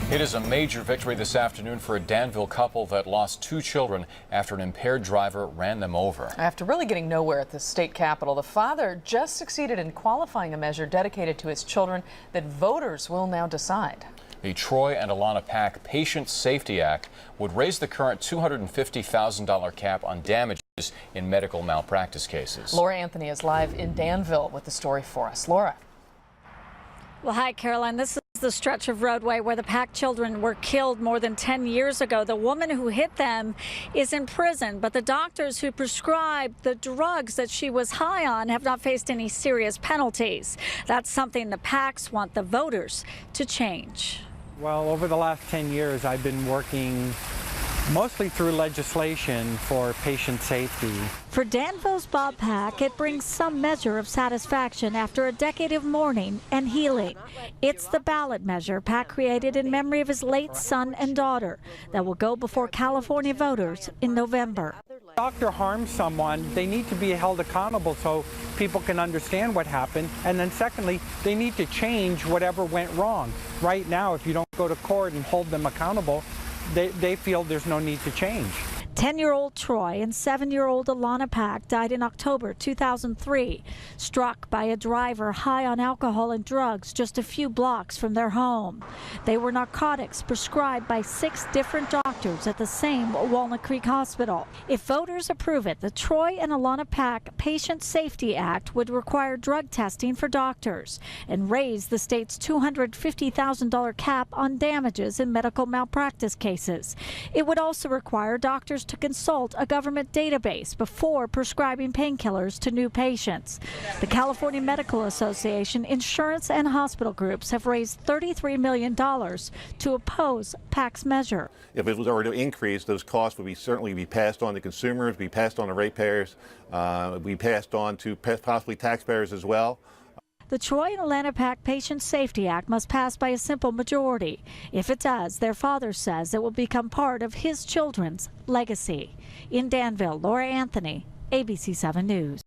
It is a major victory this afternoon for a Danville couple that lost 2 children after an impaired driver ran them over. After really getting nowhere at the state capitol, the father just succeeded in qualifying a measure dedicated to his children that voters will now decide. The Troy and Alana Pack Patient Safety Act would raise the current $250,000 cap on damages in medical malpractice cases. Laura Anthony is live in Danville with the story for us. Laura. Well, hi, Caroline. This is the stretch of roadway where the Pack children were killed more than 10 years ago. The woman who hit them is in prison, but the doctors who prescribed the drugs that she was high on have not faced any serious penalties. That's something the Packs want the voters to change. Well, over the last 10 years, I've been working mostly through legislation for patient safety. For Danville's Bob Pack, it brings some measure of satisfaction after a decade of mourning and healing. It's the ballot measure Pack created in memory of his late son and daughter that will go before California voters in November. If a doctor harms someone, they need to be held accountable so people can understand what happened. And then secondly, they need to change whatever went wrong. Right now, if you don't go to court and hold them accountable, they feel there's no need to change. 10-year-old Troy and 7-year-old Alana Pack died in October 2003, struck by a driver high on alcohol and drugs just a few blocks from their home. They were narcotics prescribed by 6 different doctors at the same Walnut Creek Hospital. If voters approve it, the Troy and Alana Pack Patient Safety Act would require drug testing for doctors and raise the state's $250,000 cap on damages in medical malpractice cases. It would also require doctors to consult a government database before prescribing painkillers to new patients. The California Medical Association, insurance and hospital groups have raised $33 million to oppose Pack's measure. If it was already to increase, those costs would certainly be passed on to consumers, be passed on to ratepayers, be passed on to possibly taxpayers as well. The Troy and Alana Pack Patient Safety Act must pass by a simple majority. If it does, their father says it will become part of his children's legacy. In Danville, Laura Anthony, ABC 7 News.